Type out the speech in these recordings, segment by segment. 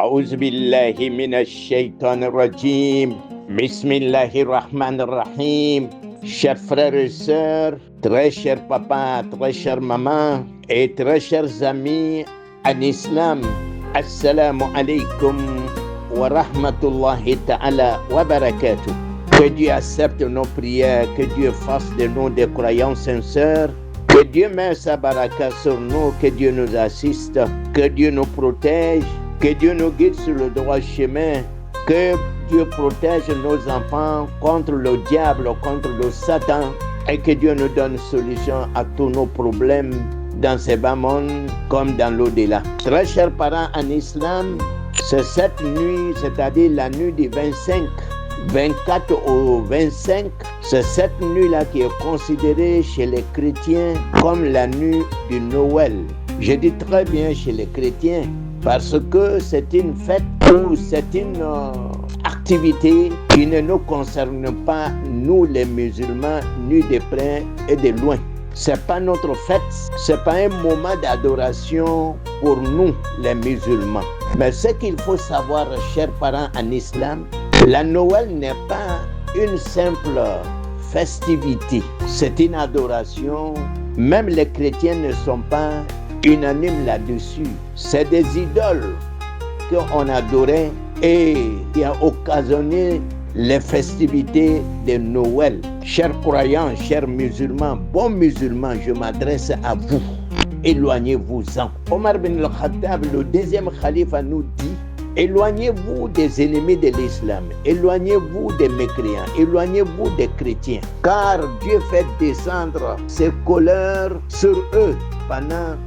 أعوذ بالله من الشيطان الرجيم. بسم الله الرحمن الرحيم. Chers frères et sœurs, très chers papas, très chères mamans et très chers amis en islam, assalamu alaikum wa rahmatullahi ta'ala wa barakatuh. Que Dieu accepte nos prières, que Dieu fasse de nous des croyants sincères, que Dieu mette sa baraka sur nous, que Dieu nous assiste, que Dieu nous protège, que Dieu nous guide sur le droit chemin, que Dieu protège nos enfants contre le diable, contre le Satan, et que Dieu nous donne solution à tous nos problèmes dans ce bas monde comme dans l'au-delà. Très chers parents en islam, c'est cette nuit, c'est-à-dire la nuit du 24 au 25, c'est cette nuit-là qui est considérée chez les chrétiens comme la nuit du Noël. Je dis très bien chez les chrétiens parce que c'est une fête ou c'est une activité qui ne nous concerne pas, nous les musulmans, ni de près et de loin. C'est pas notre fête, c'est pas un moment d'adoration pour nous les musulmans. Mais ce qu'il faut savoir, chers parents en islam, la Noël n'est pas une simple festivité, c'est une adoration. Même les chrétiens ne sont pas unanimes là-dessus. C'est des idoles qu'on adorait et qui a occasionné les festivités de Noël. Chers croyants, chers musulmans, bons musulmans, je m'adresse à vous. Éloignez-vous-en. Omar bin al-Khattab, le deuxième khalife, nous dit: éloignez-vous des ennemis de l'islam, éloignez-vous des mécréants, éloignez-vous des chrétiens, car Dieu fait descendre ses colères sur eux pendant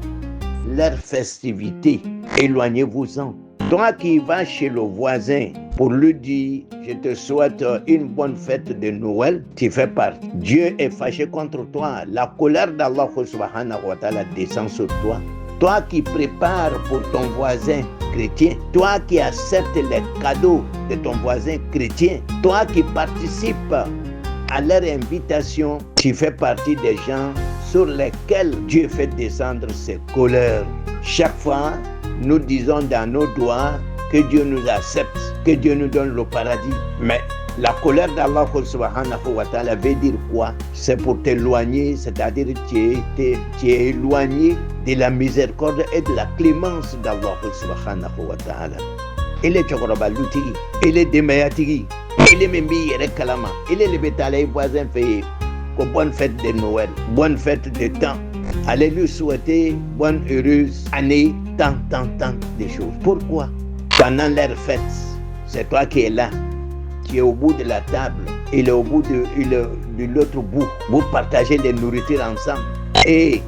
leur festivité. Éloignez-vous-en. Toi qui vas chez le voisin pour lui dire: je te souhaite une bonne fête de Noël, tu fais partie. Dieu est fâché contre toi. La colère d'Allah subhanahu wa ta'ala descend sur toi. Toi qui prépares pour ton voisin chrétien, toi qui acceptes les cadeaux de ton voisin chrétien, toi qui participes à leur invitation, tu fais partie des gens sur lesquels Dieu fait descendre ses colères. Chaque fois, nous disons dans nos doigts que Dieu nous accepte, que Dieu nous donne le paradis. Mais la colère d'Allah subhanahu wa ta'ala veut dire quoi? C'est pour t'éloigner, c'est-à-dire tu es éloigné de la miséricorde et de la clémence d'Allah subhanahu wa ta'ala. Il est Tchokorobalutigi, il est Demayatigi, il est Membi Yerekalama, il est le bétalé voisin fait. Bonne fête de Noël, bonne fête de temps. Allez lui souhaiter bonne heureuse année, tant de choses. Pourquoi? Pendant leur fête, c'est toi qui es là. Tu es au bout de la table, il est au bout de l'autre bout. Vous partagez les nourritures ensemble. Et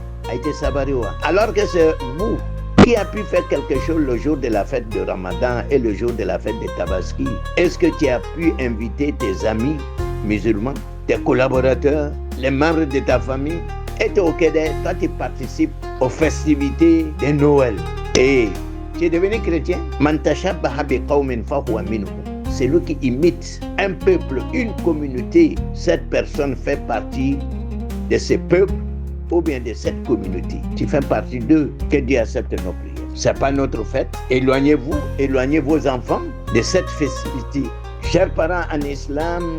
alors que c'est vous qui a pu faire quelque chose le jour de la fête de Ramadan et le jour de la fête de Tabaski. Est-ce que tu as pu inviter tes amis musulmans, tes collaborateurs, les membres de ta famille? Et toi tu participes aux festivités de Noël. Et tu es devenu chrétien. C'est lui qui imite un peuple, une communauté. Cette personne fait partie de ce peuple ou bien de cette communauté. Tu fais partie d'eux. Que Dieu accepte nos prières. Ce n'est pas notre fête. Éloignez-vous, éloignez vos enfants de cette festivité. Chers parents en islam,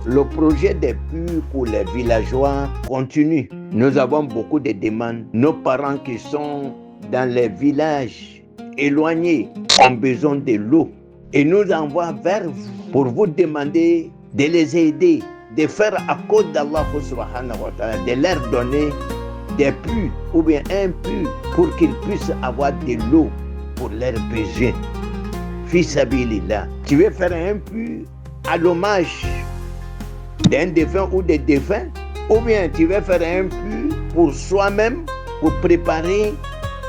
le projet des puits pour les villageois continue. Nous avons beaucoup de demandes. Nos parents qui sont dans les villages éloignés ont besoin de l'eau. Et nous envoient vers vous pour vous demander de les aider, de faire à cause d'Allah subhanahu wa ta'ala, de leur donner des puits ou bien un puits pour qu'ils puissent avoir de l'eau pour leurs besoins. Fils Abilillah, tu veux faire un puits à l'hommage d'un défunt ou des défunts, ou bien tu veux faire un puits pour soi-même, pour préparer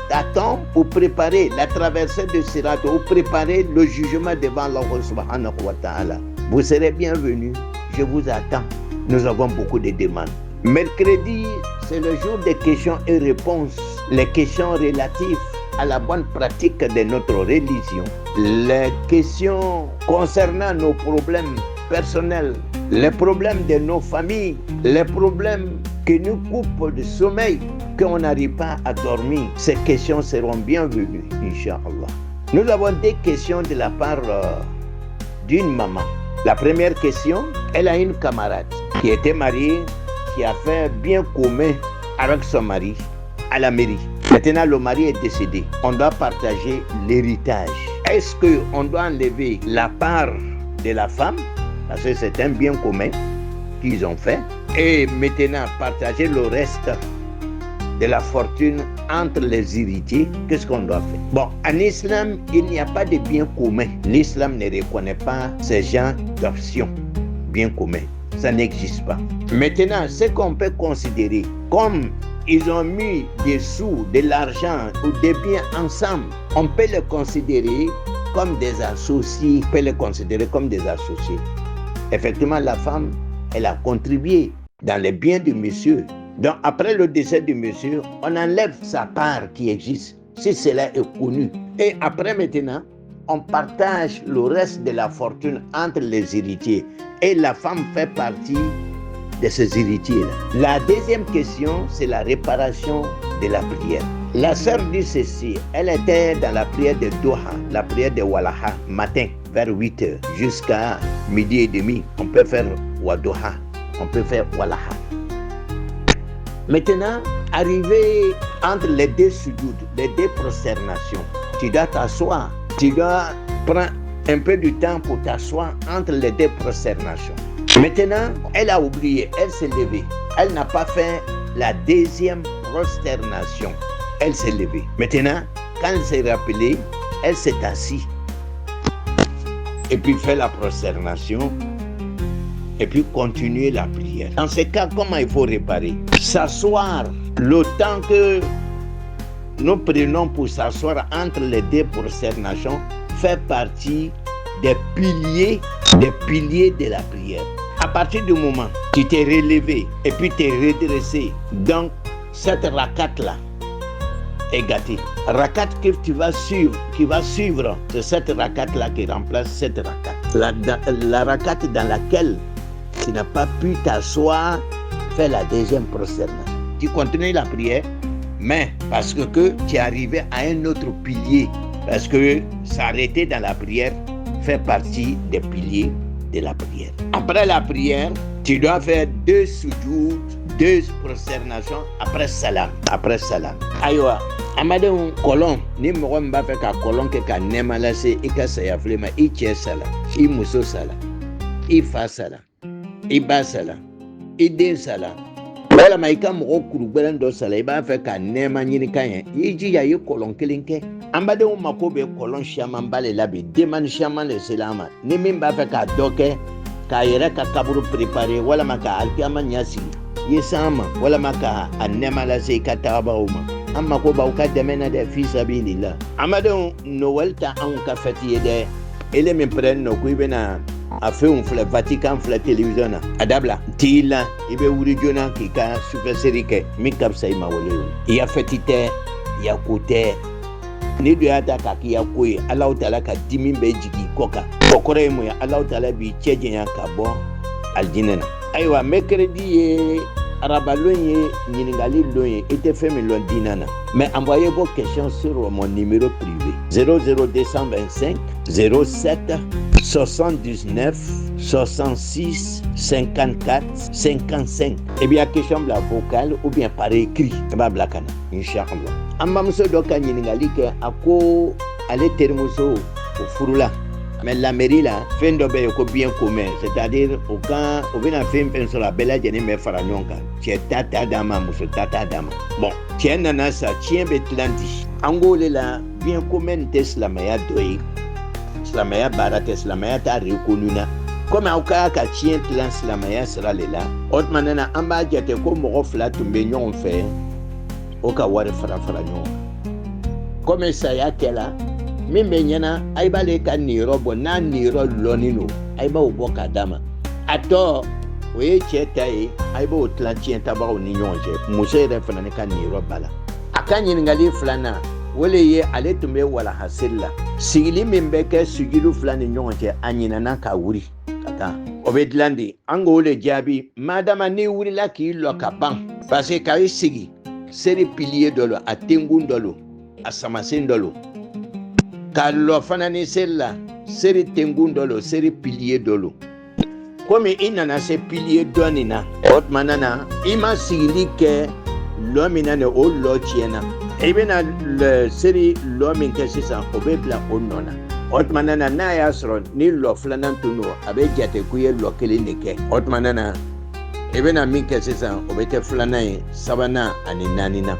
ta tombe, pour préparer la traversée de Sirat, pour préparer le jugement devant Allah subhanahu wa ta'ala. Vous serez bienvenus, je vous attends. Nous avons beaucoup de demandes. Mercredi, c'est le jour des questions et réponses, les questions relatives à la bonne pratique de notre religion, les questions concernant nos problèmes personnels, les problèmes de nos familles, les problèmes qui nous coupent de sommeil, qu'on n'arrive pas à dormir. Ces questions seront bienvenues, Inch'Allah. Nous avons des questions de la part d'une maman. La première question, elle a une camarade qui était mariée, qui a fait bien commun avec son mari à la mairie. Maintenant, le mari est décédé. On doit partager l'héritage. Est-ce qu'on doit enlever la part de la femme, parce que c'est un bien commun qu'ils ont fait, et maintenant partager le reste de la fortune entre les héritiers? Qu'est-ce qu'on doit faire? Bon, en islam, il n'y a pas de bien commun. L'islam ne reconnaît pas ces genres d'options bien communs. Ça n'existe pas. Maintenant, ce qu'on peut considérer comme ils ont mis des sous, de l'argent ou des biens ensemble, on peut les considérer comme des associés. On peut les considérer comme des associés. Effectivement, la femme, elle a contribué dans les biens du monsieur. Donc, après le décès du monsieur, on enlève sa part qui existe, si cela est connu. Et après, maintenant, on partage le reste de la fortune entre les héritiers. Et la femme fait partie de ces héritiers-là. La deuxième question, c'est la réparation de la prière. La sœur dit ceci, elle était dans la prière de Doha, la prière de Walaha, matin, vers 8h, jusqu'à midi et demi. On peut faire Wadoha, on peut faire Walaha. Maintenant, arrivé entre les deux sujoud, les deux prosternations, tu dois t'asseoir. Tu dois prendre un peu de temps pour t'asseoir entre les deux prosternations. Maintenant, elle a oublié, elle s'est levée. Elle n'a pas fait la deuxième prosternation. Elle s'est levée. Maintenant, quand elle s'est rappelée, elle s'est assise. Et puis fait la prosternation. Et puis continuer la prière. Dans ce cas, comment il faut réparer? S'asseoir le temps que nous prenons pour s'asseoir entre les deux prosternations fait partie des piliers de la prière. À partir du moment où tu t'es relevé et puis t'es redressé, donc cette rakat-là est gâtée. Rakat que tu vas suivre, qui va suivre, c'est cette rakat-là qui remplace cette rakat. La rakat dans laquelle tu n'as pas pu t'asseoir, fais la deuxième prosternation. Tu continues la prière, mais parce que tu es arrivé à un autre pilier, parce que s'arrêter dans la prière fait partie des piliers de la prière. Après la prière, tu dois faire 2 sujoud, 2 prosternations après salam. Aïwa, amadenw kolon ni mɔgɔ min b'a fɛ ka kolon kɛ ka nɛɛma lase i ka saya filɛ ma, i cɛ sala, i muso sala, i fa sala, i ba sala, i den sala, walama i ka mɔgɔ kurugɛlɛn dɔ sala, i b'a fɛ ka nɛɛma ɲini kan ye, i jija i ye kolon kelen kɛ. An badenw mako bɛ kɔlɔn siamanba le la bi, demande siaman de sela an ma. Ni min b'a fɛ k'a dɔ kɛ, k'a yɛrɛ ka kaburu préparé, walama ka alikiyama ɲɛ sigi, i ye s'an ma, walama ka a nɛɛma lase i ka tagabagaw ma. An mako b'aw ka dɛmɛ na dɛ, fi sabilillah. Amadenw, Noël ta anw ka fête ye dɛ. Ele min pɛrɛn nɔ ko i bɛna a fɛnw filɛ, Vatican filɛ télévision na, a dabila. T'i la, i bɛ wuli joona k'i ka sufɛseri kɛ, min ka fisa i ma wale o. I ya fête tɛ, i ya ko tɛ. Ni do y'a ta k'a k'i ya ko ye, Alahu Taala ka dimi bɛ jigin i kɔ kan. O kɔrɔ ye mun ye? Alahu Taala b'i cɛ janya ka bɔ alijinɛ na. Ayiwa, mercredi ye arabalon ye, ɲininkali lon ye, i tɛ fɛn min lɔn diina na. Mais envoyez vos questions sur mon numéro privé 00225 07 79 66 54 55. Et bien, question la vocale ou bien par écrit. Eba blakana, Inch'Allah. Amamuso dɔ ka ɲininkali kɛ, a ko ale terimuso o furula. Mais la mairie là, fɛn dɔ bɛ yen ko bien commun, c'est-à-dire o bɛna fɛn fɛn sɔrɔ a bɛɛ lajɛlen bɛ fara ɲɔgɔn kan. Cɛ ta t'a d'a ma, muso ta t'a d'a ma. Bon, cɛ nana sa, tiɲɛ bɛ tilan di. An ko le la, bien commun tɛ silamɛya dɔ ye. Silamɛya baara tɛ, silamɛya t'a reconnu na. Komi aw ka ka tiɲɛ tilan silamɛya sira le la, o tuma na an b'a jate ko mɔgɔ fila tun bɛ ɲɔgɔn fɛ, o ka wari fara ɲɔgɔn kan. Komi saya kɛla, min bɛ ɲɛna, a b'ale ka niyɔrɔ bɔ, n'a niyɔrɔ lɔnnen don, a b'o bɔ k'a d'a ma. A tɔ, o ye cɛ ta ye, a b'o tilan tiɲɛ tabagaw ni ɲɔgɔn cɛ. Muso yɛrɛ fana ka niyɔrɔ b'a la. A ka ɲininkali filanan, o le ye ale tun bɛ walahaseli la. Sigili min bɛ kɛ sujudu fila ni ɲɔgɔn cɛ, a ɲinana ka wuri ka taa. O bɛ dilan de, an k'o le jaabi, madama n'i wulila k'i lɔ ka ban, parce que k'a sigi, seri pilier dɔ lo, a tenkun dɔ lo, a samasen dɔ lo. Ka lɔ fana ni seri la, seri tengun dɔ lo, seri pilier dɔ lo. Komi i nana se pilier dɔ nin na, o tuma na i ma sigili kɛ lɔ min na ni o lɔ tiɲɛna. I bɛna seri lɔ min kɛ sisan o bɛ bila o nɔ na. O tuma na n'a y'a sɔrɔ ni lɔ filanan tun don a bɛ jate k'u ye lɔ kelen de kɛ. O tuma na i bɛna min kɛ sisan o bɛ kɛ filanan ye, sabanan ani naaninan.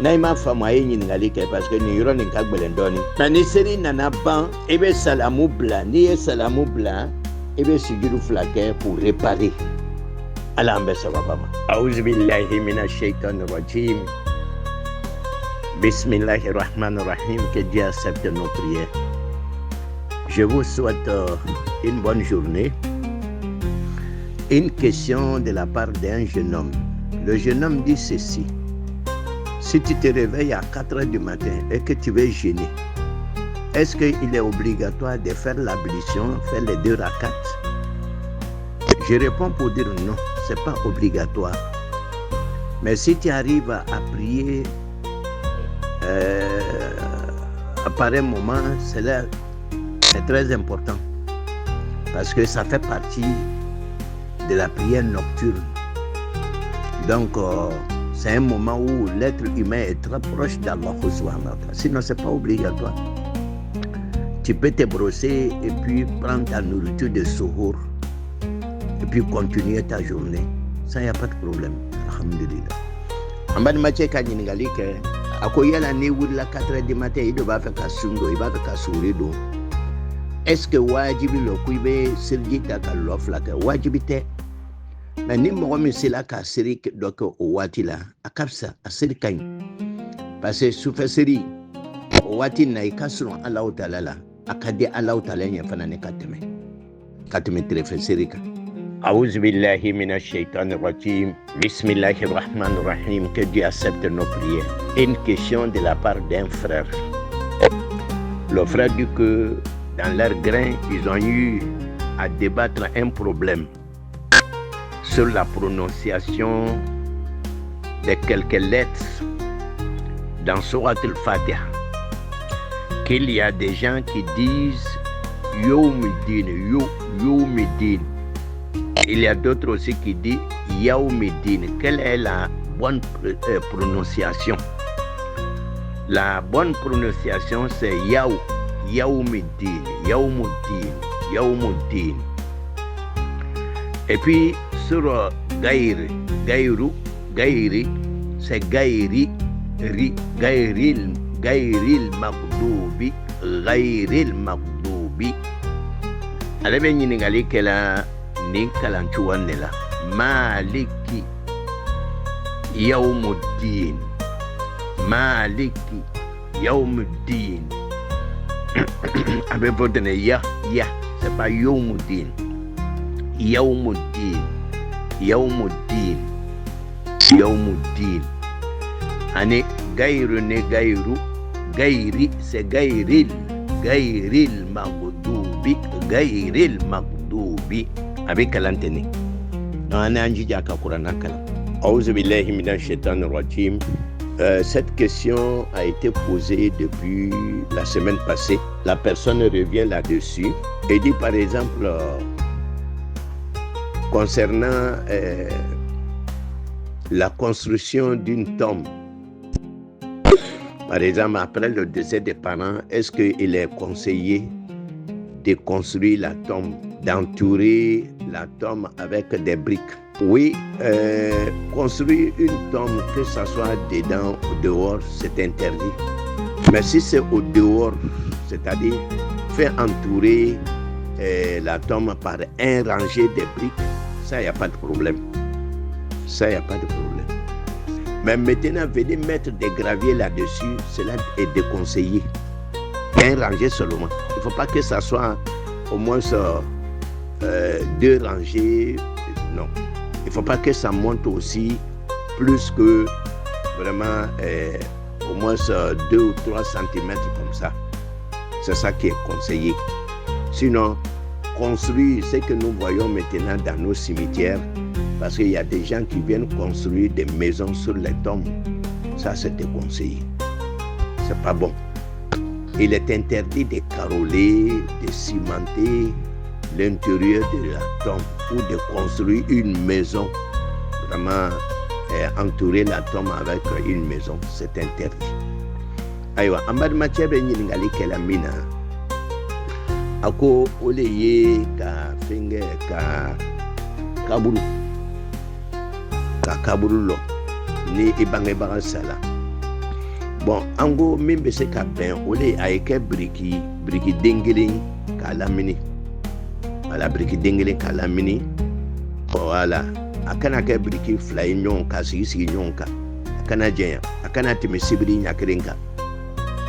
N'a i m'a faamu a ye ɲininkali kɛ parce que nin yɔrɔ nin ka gɛlɛn dɔɔni. Nka ni seri nana ban i bɛ salamu bila, n'i ye salamu bila i bɛ sujudu fila kɛ pour réparer. Ala an bɛ sababa ma. A'udhu billahi minash shaitanir rajim. Bismillahir rahmanir rahim. Que Dieu accepte nos prières. Je vous souhaite une bonne journée. Une question de la part d'un jeune homme. Le jeune homme dit ceci. Si tu te réveilles à 4 heures du matin et que tu veux jeûner, est-ce qu'il est obligatoire de faire l'ablution, faire les 2 rakats? Je réponds pour dire non, ce n'est pas obligatoire. Mais si tu arrives à prier à pareil moment, c'est très important. Parce que ça fait partie de la prière nocturne. Donc, c'est un moment où l'être humain est très proche d'Allah. Sinon, ce n'est pas obligatoire. Tu peux te brosser et puis prendre ta nourriture de souhour et puis continuer ta journée. Ça, il n'y a pas de problème. Alhamdulillah. En bas de match, quand il y a des akoyala ni wula 4 heures du matin, il va faire kasundo, il va faire kasurido. Est-ce que wajibi lo kuibe sirjita ka lofla ka wajibite? Mais ni mo mi sila ka siri donc o wati la akapsa asiri kan. Parce que soufa siri o wati na ikasro Allah Ta'ala la akade Allah Ta'ala nya fana ne kateme trefe siri ka. A'udhu billahi minash shaitanir rajim. Bismillahir rahmanir rahim. Que Dieu accepte nos prières. Une question de la part d'un frère. Le frère dit que dans leur grain, ils ont eu à débattre un problème sur la prononciation de quelques lettres dans Surat al-Fatiha. Qu'il y a des gens qui disent Yawmiddin, Yawmiddin. Il y a d'autres aussi qui disent Yawmiddin. Quelle est la bonne prononciation? La bonne prononciation c'est Yawmiddin, Yawmuddin, Yawmuddin. Et puis sur Gairi, c'est Gairil Magdubi, Gairil Magdubi. Ale be ɲininkali kɛla nin kalancogo de la. Maliki Yawmuddin, Maliki Yawmuddin. Avec votre ya, c'est pas Yawmuddin. Yawmuddin. Ane gairu ne gairu, gairi c'est gairil magdubi, avec kalantene. Ane anjija ka Qur'an kala. A'udhu billahi minash shaitanir rajim. Cette question a été posée depuis la semaine passée. La personne revient là-dessus et dit par exemple concernant la construction d'une tombe. Par exemple, après le décès des parents, est-ce qu'il est conseillé de construire la tombe, d'entourer la tombe avec des briques? Oui, construire une tombe, que ce soit dedans ou dehors, c'est interdit. Mais si c'est au dehors, c'est-à-dire faire entourer la tombe par un rangé de briques, ça, il n'y a pas de problème. Mais maintenant, venir mettre des graviers là-dessus, cela est déconseillé. Un rangé seulement. Il ne faut pas que ça soit au moins 2 rangées. Non. Il ne faut pas que ça monte aussi plus que vraiment au moins 2 ou 3 centimètres comme ça. C'est ça qui est conseillé. Sinon, construire ce que nous voyons maintenant dans nos cimetières, parce qu'il y a des gens qui viennent construire des maisons sur les tombes. Ça, c'est déconseillé. C'est pas bon. Il est interdit de caroler, de cimenter l'intérieur de la tombe ou de construire une maison, vraiment entourer la tombe avec une maison, c'est interdit. Aïwa, en bas de matière, il y a une mina. Ako ole ye ka finger ka kaburu lo ni ibange baga sala. Bon, ango min be se ka ben ole ay ke briki dengelen ka lamini. Wala briki dengelen ka lamini. Wala akana ke briki fly nyon ka sigi nyon ka. Akana jenya, akana timi sibiri nyakrenka.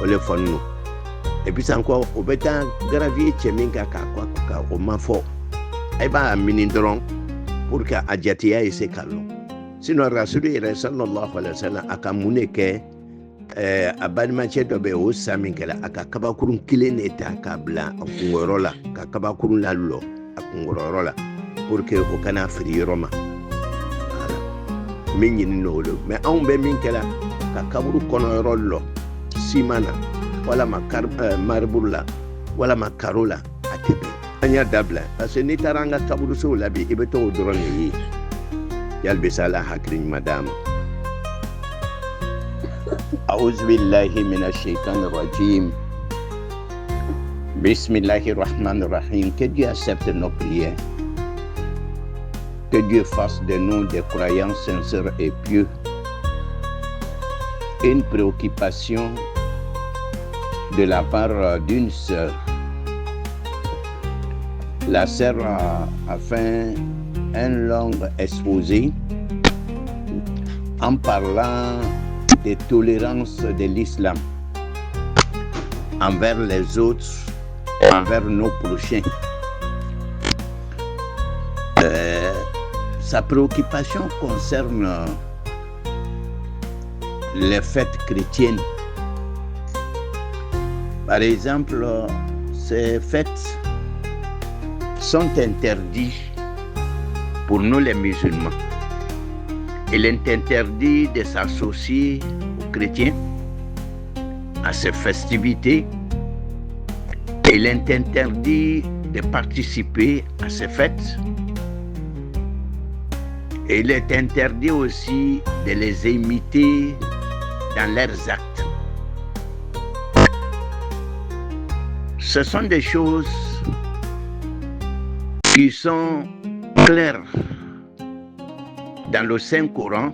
Ole fonno. Et puis encore au beta gravier cheminga ka o mafo. Ay ba mini dron pour que adjatiya ese kallo. Sinon Rasulullah sallallahu alaihi wasallam akamune ke abadima chedo be o samingela akakabakurun kilene ta kabla akungorola kakabakurun lallo akungorola pour que o kana fri roma. Mingi nolo mais on be minkela kakaburu kono rollo simana wala marbula wala makarola atebe anya dabla parce que ni taranga kaburu so labi ibeto drone yi yalbe sala hakrin madame. أعوذ بالله من الشيطان الرجيم. بسم الله الرحمن الرحيم. Que Dieu accepte nos prières. Que Dieu fasse de nous des croyants sincères et pieux. Une préoccupation de la part d'une sœur. La sœur a fait un long exposé en parlant de tolérance de l'islam envers les autres, envers nos prochains. Sa préoccupation concerne les fêtes chrétiennes. Par exemple, ces fêtes sont interdites pour nous les musulmans. Il est interdit de s'associer aux chrétiens, à ces festivités. Il est interdit de participer à ces fêtes. Et il est interdit aussi de les imiter dans leurs actes. Ce sont des choses qui sont claires dans le Saint-Coran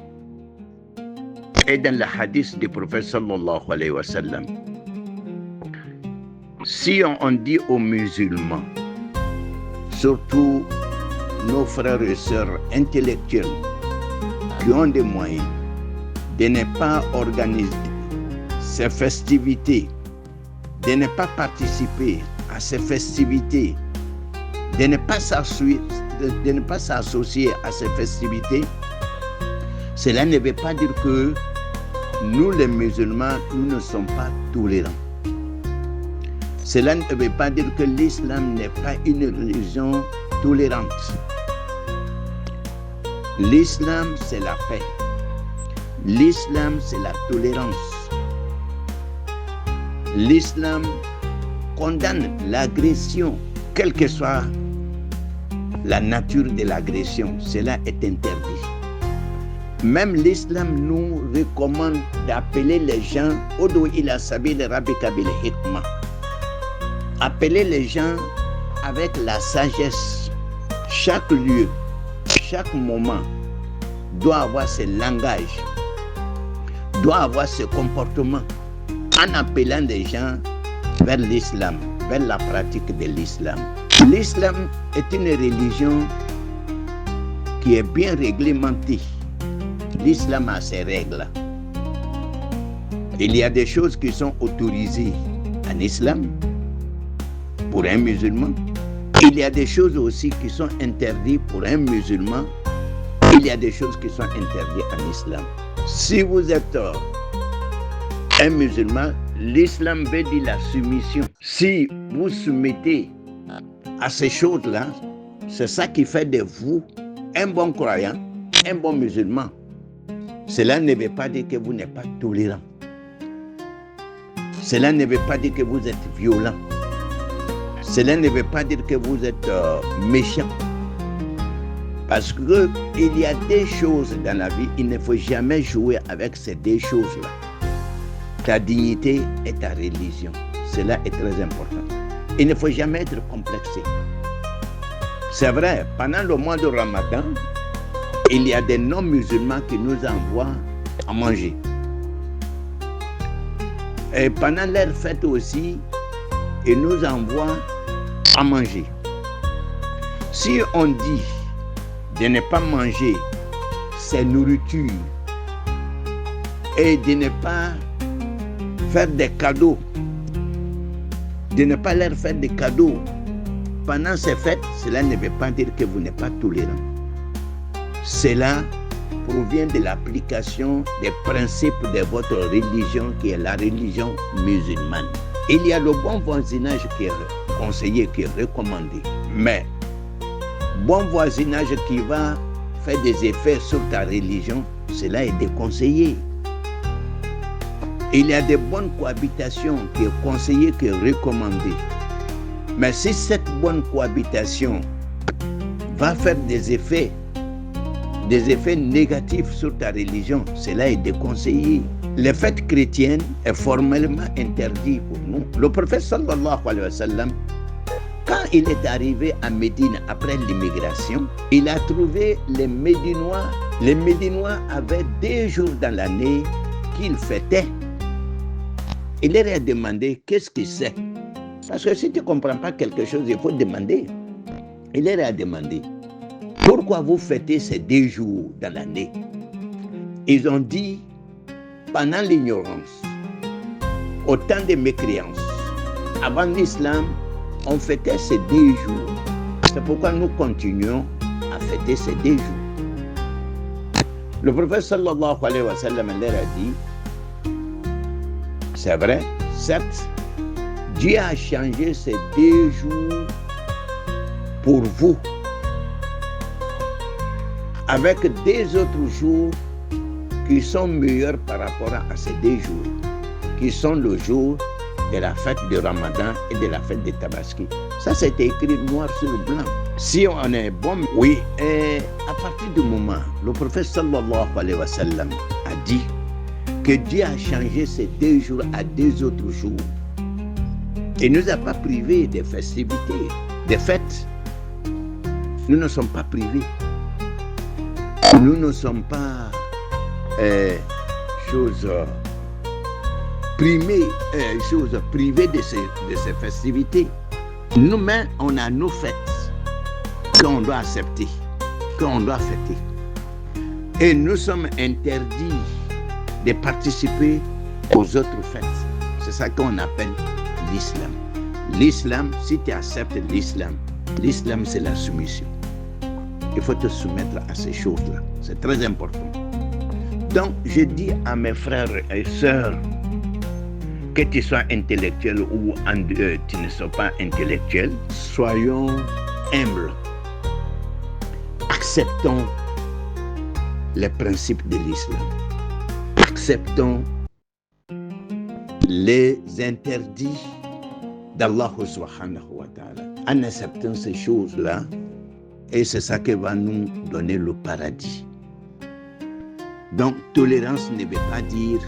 et dans le hadith du prophète sallallahu alayhi wa sallam. Si on dit aux musulmans, surtout nos frères et sœurs intellectuels qui ont des moyens de ne pas organiser ces festivités, de ne pas participer à ces festivités, de ne pas s'associer à ces festivités, cela ne veut pas dire que nous les musulmans, nous ne sommes pas tolérants. Cela ne veut pas dire que l'islam n'est pas une religion tolérante. L'islam, c'est la paix. L'islam, c'est la tolérance. L'islam condamne l'agression, quelle que soit la nature de l'agression. Cela est interdit. Même l'islam nous recommande d'appeler les gens Odo ila sabil rabbika bil hikma. Appeler les gens avec la sagesse. Chaque lieu, chaque moment doit avoir ce langage, doit avoir ce comportement en appelant les gens vers l'islam, vers la pratique de l'islam. L'islam est une religion qui est bien réglementée. L'islam a ses règles. Il y a des choses qui sont autorisées en islam pour un musulman. Il y a des choses aussi qui sont interdites pour un musulman. Il y a des choses qui sont interdites en islam. Si vous êtes un musulman, l'islam veut dire la soumission. Si vous soumettez à ces choses-là, c'est ça qui fait de vous un bon croyant, un bon musulman. Cela ne veut pas dire que vous n'êtes pas tolérant. Cela ne veut pas dire que vous êtes violent. Cela ne veut pas dire que vous êtes méchant. Parce qu'il y a des choses dans la vie, il ne faut jamais jouer avec ces deux choses-là. Ta dignité et ta religion. Cela est très important. Il ne faut jamais être complexé. C'est vrai, pendant le mois de Ramadan, il y a des non-musulmans qui nous envoient à manger. Et pendant leur fête aussi, ils nous envoient à manger. Si on dit de ne pas manger ces nourritures et de ne pas faire des cadeaux, de ne pas leur faire des cadeaux pendant ces fêtes, cela ne veut pas dire que vous n'êtes pas tolérant. Cela provient de l'application des principes de votre religion qui est la religion musulmane. Il y a le bon voisinage qui est conseillé, qui est recommandé. Mais bon voisinage qui va faire des effets sur ta religion, cela est déconseillé. Il y a des bonnes cohabitations qui est conseillé, qui est recommandé. Mais si cette bonne cohabitation va faire des effets négatifs sur ta religion, cela est déconseillé. Les fêtes chrétiennes est formellement interdit pour nous. Le prophète sallallahu alayhi wa sallam, quand il est arrivé à Médine après l'immigration, il a trouvé les Médinois. Les Médinois avaient 2 jours dans l'année qu'ils fêtaient. Il leur a demandé qu'est-ce que c'est. Parce que si tu ne comprends pas quelque chose, il faut demander. Il leur a demandé pourquoi vous fêtez ces 2 jours dans l'année. Ils ont dit pendant l'ignorance, au temps de mécréance, avant l'islam, on fêtait ces 2 jours. C'est pourquoi nous continuons à fêter ces 2 jours. Le prophète sallallahu alayhi wa sallam leur a dit, c'est vrai, certes, Dieu a changé ces 2 jours pour vous, avec 2 autres jours qui sont meilleurs par rapport à ces 2 jours, qui sont le jour de la fête de Ramadan et de la fête de Tabaski. Ça, c'était écrit noir sur blanc. Si on est bon, oui. Et à partir du moment, le prophète sallallahu alayhi wa sallam a dit que Dieu a changé ces 2 jours à 2 autres jours. Il ne nous a pas privés des festivités, des fêtes. Nous ne sommes pas privés. Nous ne sommes pas privés de ces festivités. Nous-mêmes, on a nos fêtes qu'on doit accepter, qu'on doit fêter. Et nous sommes interdits de participer aux autres fêtes. C'est ça qu'on appelle l'islam. L'islam, si tu acceptes l'islam, l'islam c'est la soumission. Il faut te soumettre à ces choses-là. C'est très important. Donc, je dis à mes frères et sœurs, que tu sois intellectuel ou tu ne sois pas intellectuel, soyons humbles. Acceptons les principes de l'islam. Acceptons les interdits d'Allah subhanahu wa ta'ala. En acceptant ces choses-là, et c'est ça qui va nous donner le paradis. Donc, tolérance ne veut pas dire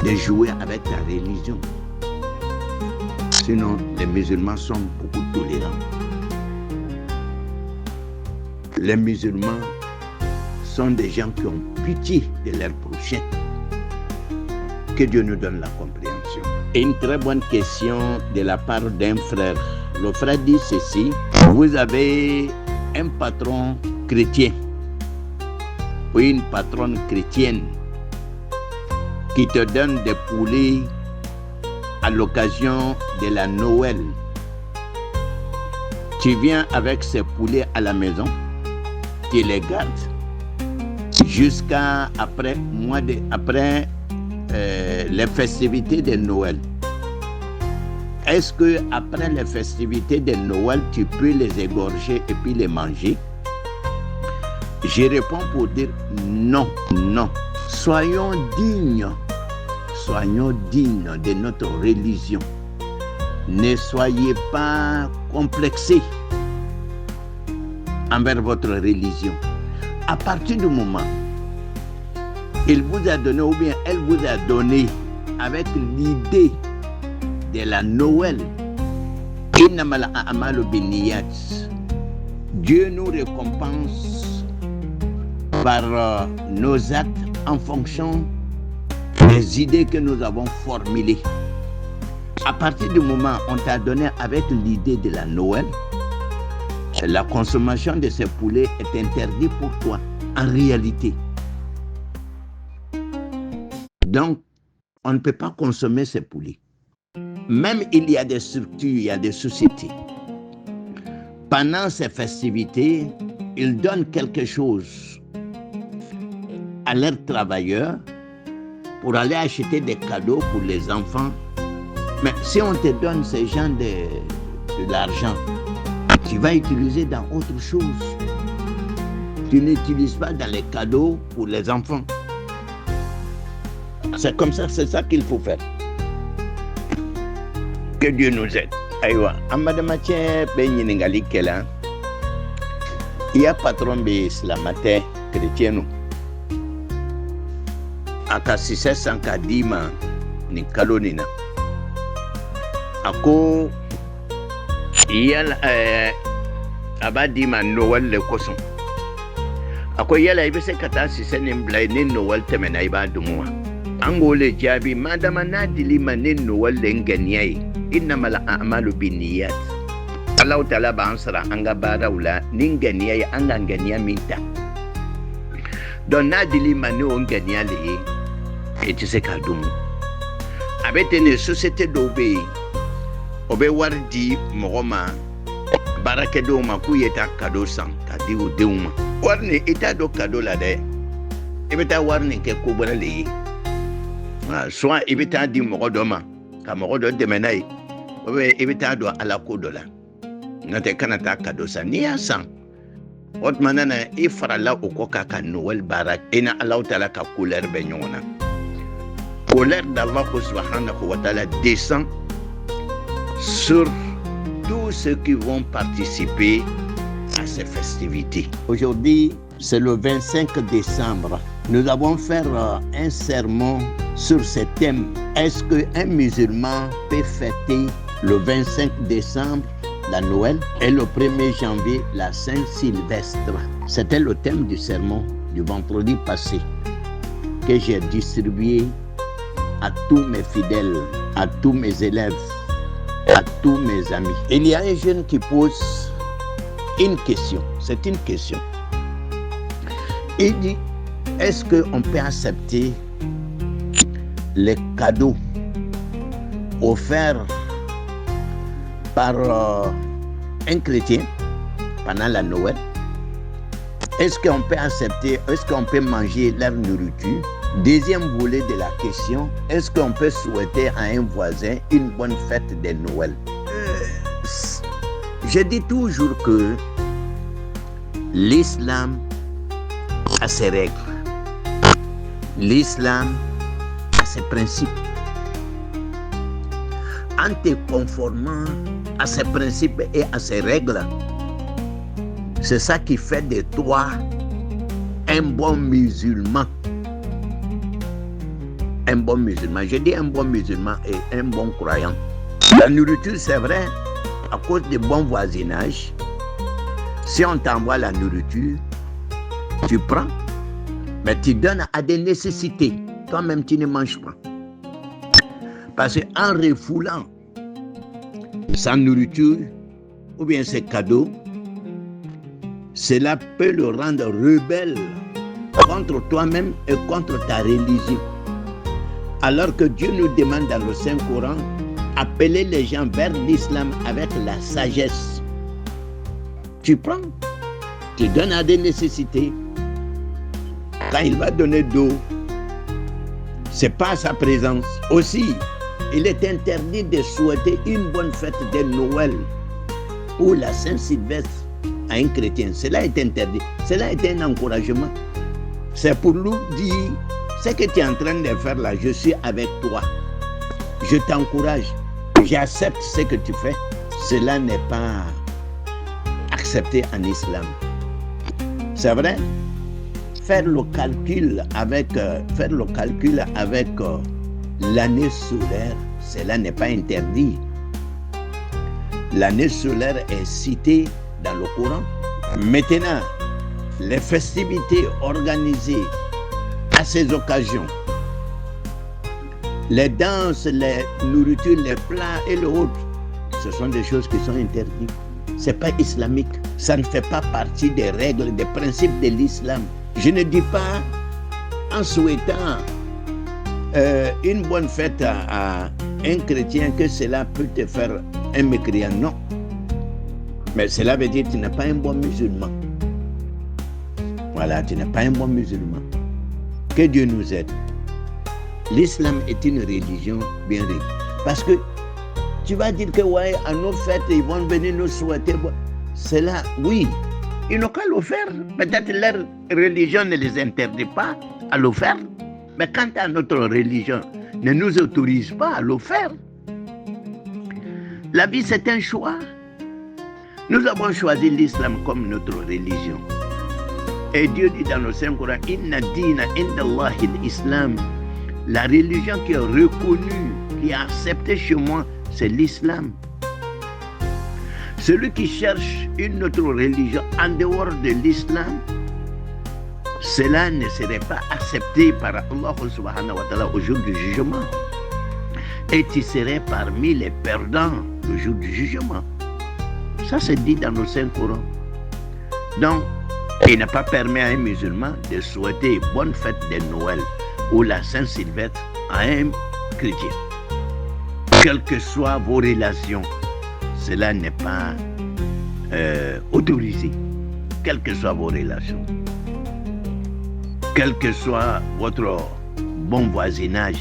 de jouer avec la religion. Sinon, les musulmans sont beaucoup tolérants. Les musulmans sont des gens qui ont pitié de leur prochain. Que Dieu nous donne la compréhension. Et une très bonne question de la part d'un frère. Le frère dit ceci: vous avez un patron chrétien ou une patronne chrétienne qui te donne des poulets à l'occasion de la Noël. Tu viens avec ces poulets à la maison, tu les gardes jusqu'à après les festivités de Noël. Est-ce que après les festivités de Noël, tu peux les égorger et puis les manger? Je réponds pour dire non, non. Soyons dignes soyons dignes de notre religion. Ne soyez pas complexés envers votre religion. À partir du moment il vous a donné ou bien elle vous a donné avec l'idée de la Noël, Dieu nous récompense par nos actes en fonction des idées que nous avons formulées. À partir du moment où on t'a donné avec l'idée de la Noël, la consommation de ces poulets est interdite pour toi, en réalité. Donc, on ne peut pas consommer ces poulets. Même il y a des structures, il y a des sociétés. Pendant ces festivités, ils donnent quelque chose à leurs travailleurs pour aller acheter des cadeaux pour les enfants. Mais si on te donne ces gens de l'argent, tu vas utiliser dans autre chose. Tu n'utilises pas dans les cadeaux pour les enfants. C'est comme ça, c'est ça qu'il faut faire. Que Dieu nous aide. Aïwa, amadamache benyiningali kela. Il y a patron de islamate chrétien. Aka 600 kadima ni kalonina. Ako yala abadima Noël le koson. Ako yala ibese kata 600 mblai ni Noël temena ibadumwa. Angole jabi madama nadili manin Noël lenganyai. Innamal a'malu binniyat. Allah Ta'ala bansara anga barawla ninganyai anga nganya minta. Don nadili manu nganya le etise kadumu. Abete ne société d'obé. Obe wardi mogoma barake do ma ku yeta kado san kadi o deuma. Warni ita do kado la de. Ibeta warni ke ko bora le. Soit ibeta di mogodoma ka mogodo de menai. Obe ibeta do ala ko dola. Ngate kanata kado san ni asan. Ot manana ifrala ukoka ka Noël barak ina Allah Ta'ala ka couleur benyona. Colère d'Allah subhanahu wa ta'ala descend sur tous ceux qui vont participer à ces festivités. Aujourd'hui, c'est le 25 décembre. Nous avons fait un sermon sur ce thème. Est-ce qu'un musulman peut fêter le 25 décembre la Noël et le 1er janvier la Saint-Sylvestre? C'était le thème du sermon du vendredi passé que j'ai distribué à tous mes fidèles, à tous mes élèves, à tous mes amis. Il y a un jeune qui pose une question. C'est une question. Il dit, est-ce qu'on peut accepter les cadeaux offerts par un chrétien pendant la Noël? Est-ce qu'on peut accepter, est-ce qu'on peut manger leur nourriture? Deuxième volet de la question, est-ce qu'on peut souhaiter à un voisin une bonne fête de Noël? Je dis toujours que l'islam a ses règles. L'islam a ses principes. En te conformant à ses principes et à ses règles, c'est ça qui fait de toi un bon musulman. Un bon musulman. Je dis un bon musulman et un bon croyant. La nourriture, c'est vrai, à cause du bon voisinage. Si on t'envoie la nourriture, tu prends, mais tu donnes à des nécessités. Toi-même, tu ne manges pas. Parce qu'en refoulant sa nourriture ou bien ses cadeaux, cela peut le rendre rebelle contre toi-même et contre ta religion. Alors que Dieu nous demande dans le Saint-Coran, appeler les gens vers l'islam avec la sagesse. Tu prends, tu donnes à des nécessités. Quand il va donner d'eau, c'est pas sa présence. Aussi, il est interdit de souhaiter une bonne fête de Noël ou la Saint-Sylvestre à un chrétien. Cela est interdit. Cela est un encouragement. C'est pour nous dire, Ce que tu es en train de faire là, je suis avec toi. Je t'encourage. J'accepte ce que tu fais. Cela n'est pas accepté en islam. C'est vrai? Faire le calcul avec l'année solaire, cela n'est pas interdit. L'année solaire est citée dans le Coran. Maintenant, les festivités organisées à ces occasions, les danses, les nourritures, les plats et le autres, ce sont des choses qui sont interdites. Ce n'est pas islamique. Ça ne fait pas partie des règles, des principes de l'islam. Je ne dis pas en souhaitant une bonne fête à un chrétien que cela peut te faire un mécréant. Non. Mais cela veut dire que tu n'es pas un bon musulman. Voilà, tu n'es pas un bon musulman. Que Dieu nous aide. L'islam est une religion bien riche. Parce que tu vas dire que ouais, à nos fêtes, ils vont venir nous souhaiter. C'est là, oui. Ils n'ont qu'à le faire. Peut-être leur religion ne les interdit pas à le faire. Mais quant à notre religion, ne nous autorise pas à le faire. La vie, c'est un choix. Nous avons choisi l'islam comme notre religion. Et Dieu dit dans le Saint-Coran, Inna dina inda Allahi l'islam. La religion qui est reconnue, qui est acceptée chez moi, c'est l'islam. Celui qui cherche une autre religion en dehors de l'islam, cela ne serait pas accepté par Allah subhanahu wa ta'ala au jour du jugement. Et tu serais parmi les perdants au jour du jugement. Ça, c'est dit dans le Saint-Coran. Donc, il n'a pas permis à un musulman de souhaiter bonne fête de Noël ou la Saint-Sylvestre à un chrétien. Quelles que soient vos relations, cela n'est pas autorisé. Quelles que soient vos relations. Quel que soit votre bon voisinage.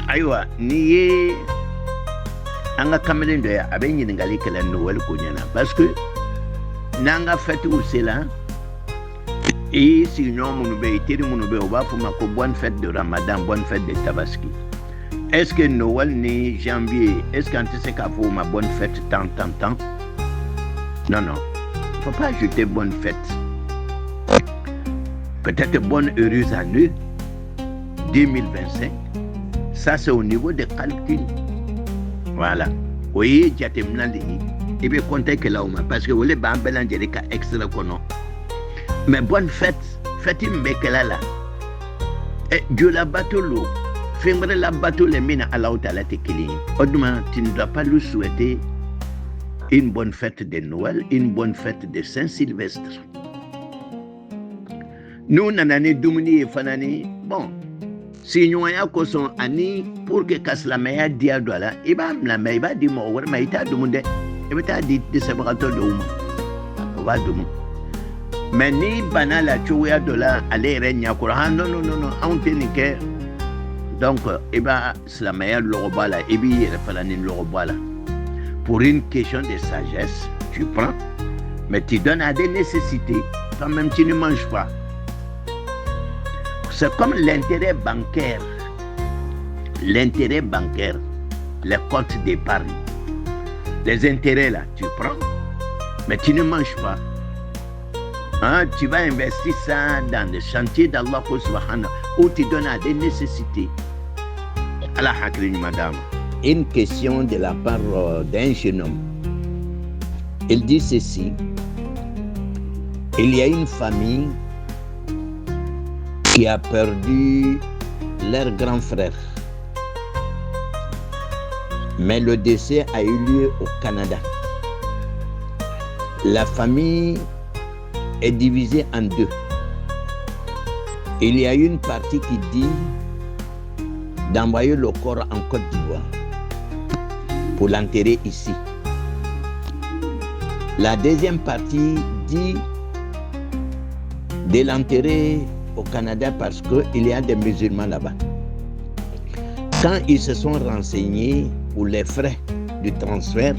Aïwa, ni anga kamelen do ya abe nyiningali kala Noël ko nyana parce que nanga fête ou cela et si non mon be tiri mon be o ba fuma ko bonne fête de Ramadan, bonne fête de Tabaski. Est-ce que Noël ni janvier, est-ce qu'on te sait qu'à vous ma bonne fête tant. Non. Faut pas ajouter bonne fête. Peut-être bonne heureuse année 2025. Ça c'est au niveau des calculs. Voilà. Oui, jatemnali. Et bien compter que là parce que vous les bambelans j'ai des cas extra kono. Mais bonne fête, fête mbekela là. Et Dieu la bateau l'eau. Fingre la bateau les mine à la haute à la tekili. Autrement, tu ne dois pas lui souhaiter une bonne fête de Noël, une bonne fête de Saint-Sylvestre. Nous, nanani dumuni et fanani, bon, si nous avons son ani pour que la meilleure dia dola, et bien la meilleure dit moi, mais il t'a demandé, et bien dit de séparateur de Ouma. On va demander. Mais ni banal la chouya dola, aller régner à non, on tenait que. Donc, et bien, c'est la meilleure l'oroba là, et bien, il fallait une l'oroba là. Pour une question de sagesse, tu prends, mais tu donnes à des nécessités, quand même tu ne manges pas. C'est comme l'intérêt bancaire. L'intérêt bancaire, les comptes d'épargne. Les intérêts là, tu prends, mais tu ne manges pas. Hein, tu vas investir ça dans le chantier d'Allah subhanahu où tu donnes à des nécessités. Allah hakrini madame. Une question de la part d'un jeune homme. Il dit ceci. Il y a une famille qui a perdu leur grand frère. Mais le décès a eu lieu au Canada. La famille est divisée en deux. Il y a une partie qui dit d'envoyer le corps en Côte d'Ivoire pour l'enterrer ici. La deuxième partie dit de l'enterrer au Canada parce qu'il y a des musulmans là-bas. Quand ils se sont renseignés pour les frais du transfert,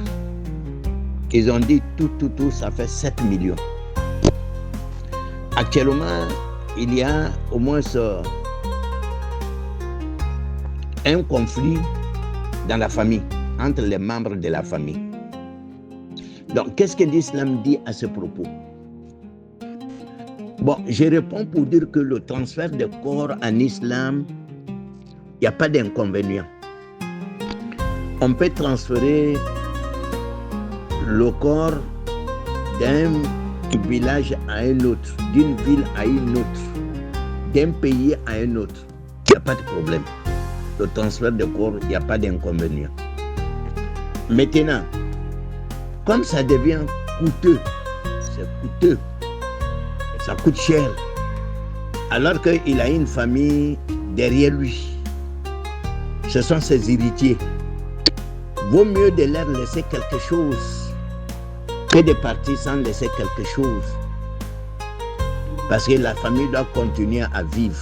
ils ont dit tout, ça fait 7 millions. Actuellement, il y a au moins un conflit dans la famille, entre les membres de la famille. Donc, qu'est-ce que l'islam dit à ce propos? Bon, je réponds pour dire que le transfert de corps en islam, il n'y a pas d'inconvénient. On peut transférer le corps d'un village à un autre, d'une ville à une autre, d'un pays à un autre. Il n'y a pas de problème. Le transfert de corps, il n'y a pas d'inconvénient. Maintenant, comme ça devient coûteux, c'est coûteux, ça coûte cher, alors qu'il a une famille derrière lui, ce sont ses héritiers, vaut mieux de leur laisser quelque chose que de partir sans laisser quelque chose, parce que la famille doit continuer à vivre.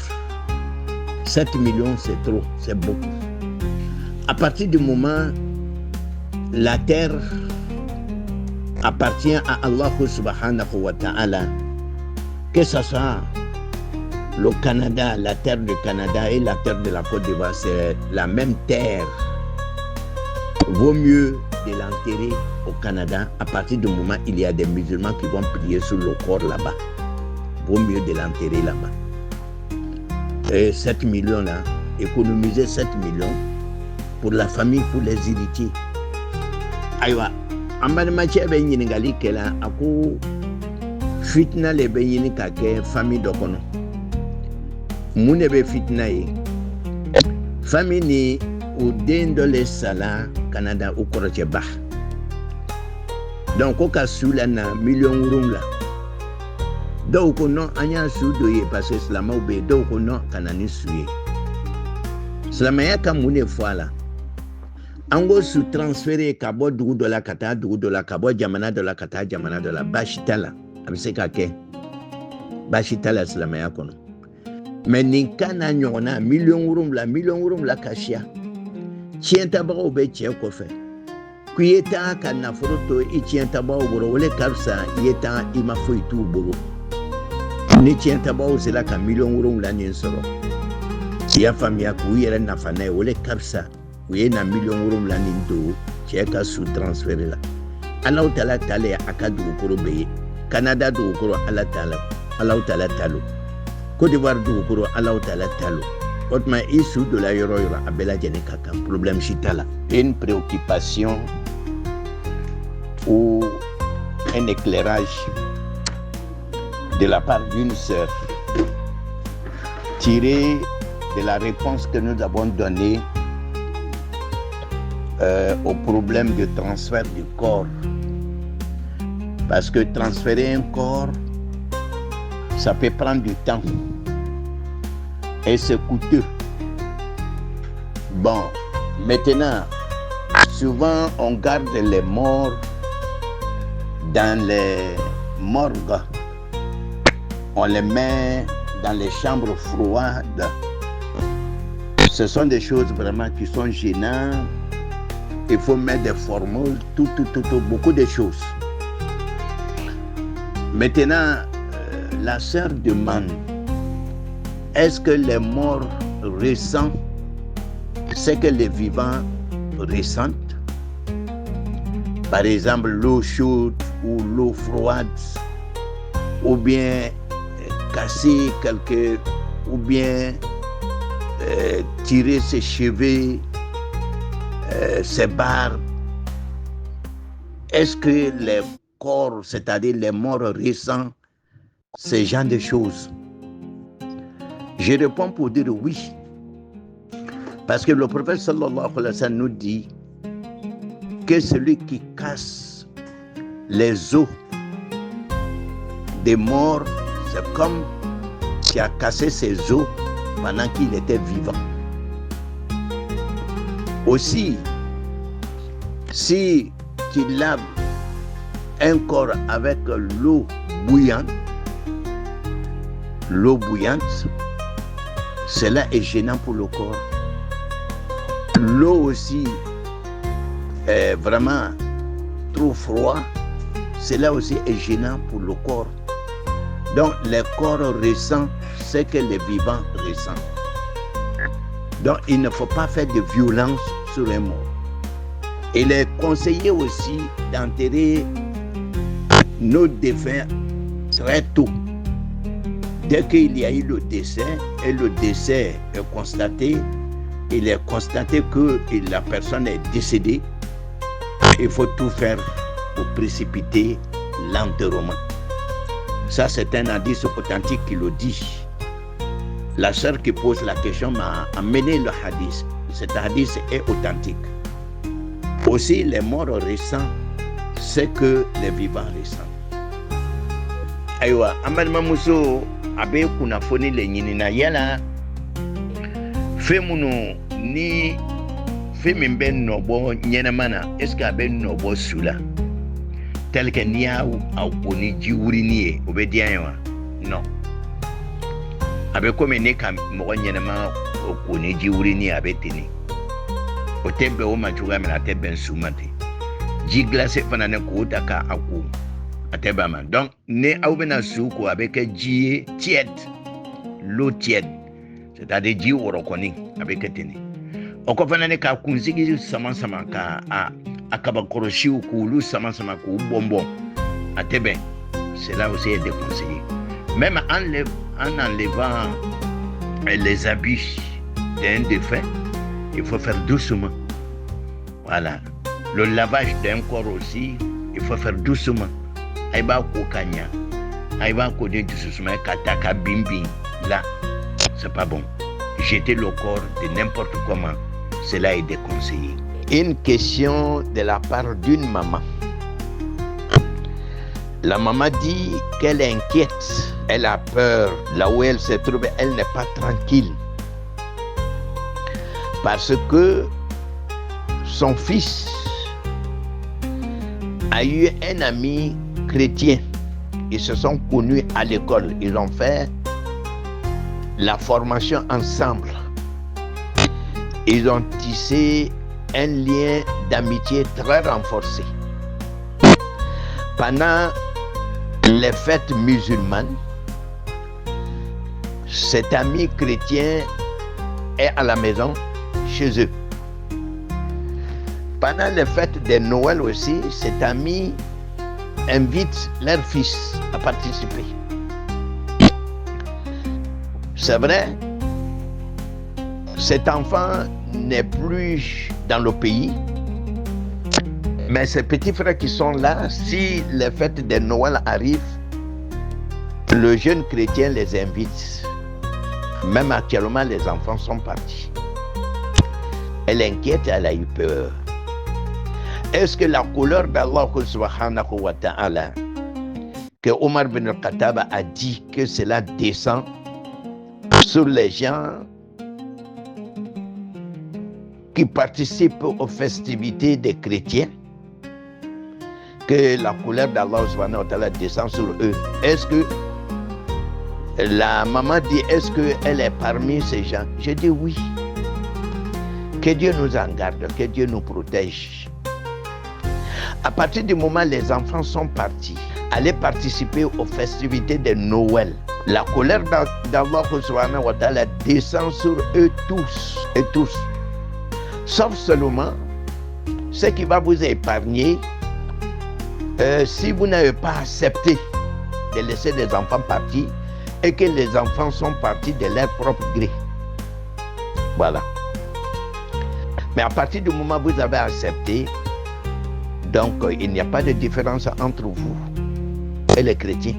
7 millions, c'est trop, c'est beaucoup. À partir du moment où la terre appartient à Allah subhanahu wa ta'ala, que ce soit le Canada, la terre du Canada et la terre de la Côte d'Ivoire, c'est la même terre. Vaut mieux de l'enterrer au Canada à partir du moment où il y a des musulmans qui vont prier sur le corps là-bas. Vaut mieux de l'enterrer là-bas. Et 7 millions là, économiser 7 millions pour la famille, pour les héritiers. Aïwa, en bas de matière, ben y n'gali que là, à coup, fitna les ben y n'kake famille d'okono. Moune be fitna y. Famille ni ou dendo les sala Canada ou koroche bah. Donc au cas sous là na million roume là. Donc non anya sous doye parce que cela m'a oublié. Donc non kanani suye. Cela m'a y'a qu'à moune fois là. Ango sous transféré kabo dugu de la kata dugu de la kabo jamana de la kata jamana de la bashitala. Abise kake. Bashitala cela m'a y'a kono. Mais ninkana nyona million roume la kashia. Tien tabac be tien kofe. Kuyeta kana foroto I tien tabac boro wole kapsa yeta ima foi tu boro. Ni tien tabac c'est la ka million roume la ni soro. Tia famia kuyera na fana wole kapsa. Kuye na million roume la ni do tieka sous transférer la. Allah Ta'ala tale akadu koro be. Canada do koro Allah Ta'ala. Allah Ta'ala talo. Côte d'Ivoire do koro Allah Ta'ala talo. Autrement, issue de la yoro yoro abela jene kaka problème chitala. Une préoccupation ou un éclairage de la part d'une sœur tiré de la réponse que nous avons donnée au problème de transfert du corps. Parce que transférer un corps, ça peut prendre du temps. Et c'est coûteux. Bon, maintenant, souvent on garde les morts dans les morgues. On les met dans les chambres froides. Ce sont des choses vraiment qui sont gênantes. Il faut mettre des formules, tout, beaucoup de choses. Maintenant, la sœur demande, est-ce que les morts ressentent ce que les vivants ressentent? Par exemple, l'eau chaude ou l'eau froide, ou bien casser quelque, ou bien tirer ses cheveux, ses barbes. Est-ce que les corps, c'est-à-dire les morts ressentent ce genre de choses? Je réponds pour dire oui. Parce que le prophète sallallahu alayhi wa sallam nous dit que celui qui casse les os des morts, c'est comme qui a cassé ses os pendant qu'il était vivant. Aussi, si tu laves un corps avec l'eau bouillante, cela est gênant pour le corps. L'eau aussi est vraiment trop froid, cela aussi est gênant pour le corps. Donc, les corps ressentent ce que les vivants ressentent. Donc, il ne faut pas faire de violence sur les morts. Il est conseillé aussi d'enterrer nos défunts très tôt. Dès qu'il y a eu le décès, et le décès est constaté, il est constaté que la personne est décédée, il faut tout faire pour précipiter l'enterrement. Ça, c'est un hadith authentique qui le dit. La sœur qui pose la question m'a amené le hadith. Cet hadith est authentique. Aussi, les morts ressentent ce que les vivants ressentent. Aywa, amalma muso abe kunafoni le nyinina yala femunu ni femin ben nobo nyenamana est-ce que abe nobo sula tel que niya awoni jiwuri niye obediyanwa non abe comme ne kam mo nyenama okoni jiwuri ni abe teni o tembe o machuga mena tembe sumate ji glace fana ne ko daka aku ateba man donc ne awbena suko avec ji tiède l'eau tiède c'est-à-dire ji orokoni avec teni o ko fana ne ka kunzigi sama ka akaba koroshi ku lu sama ku bonbon atebe cela aussi est déconseillé même en enlevant les habits d'un défunt, il faut faire doucement. Voilà. Le lavage d'un corps aussi, il faut faire doucement. Aïba kokanya, aïba kodé du sousma kataka bimbi. Là, c'est pas bon. Jeter le corps de n'importe comment, cela est déconseillé. Une question de la part d'une maman. La maman dit qu'elle est inquiète, elle a peur, là où elle se trouve, elle n'est pas tranquille. Parce que son fils a eu un ami chrétien. Ils se sont connus à l'école, ils ont fait la formation ensemble. Ils ont tissé un lien d'amitié très renforcé. Pendant les fêtes musulmanes, cet ami chrétien est à la maison chez eux. Pendant les fêtes de Noël aussi, cet ami invite leur fils à participer. C'est vrai, cet enfant n'est plus dans le pays, mais ces petits frères qui sont là, si les fêtes de Noël arrivent, le jeune chrétien les invite. Même actuellement, les enfants sont partis. Elle est inquiète, elle a eu peur. Est-ce que la couleur d'Allah subhanahu wa ta'ala, que Omar bin al-Khattab a dit que cela descend sur les gens qui participent aux festivités des chrétiens, que la colère d'Allah subhanahu wa ta'ala descend sur eux? Est-ce que la maman dit, est-ce qu'elle est parmi ces gens? Je dis oui. Que Dieu nous en garde, que Dieu nous protège. À partir du moment où les enfants sont partis, aller participer aux festivités de Noël, la colère d'Allah subhanahu wa ta'ala descend sur eux tous et tous. Sauf seulement ce qui va vous épargner si vous n'avez pas accepté de laisser les enfants partir et que les enfants sont partis de leur propre gré. Voilà. Mais à partir du moment où vous avez accepté, donc il n'y a pas de différence entre vous et les chrétiens.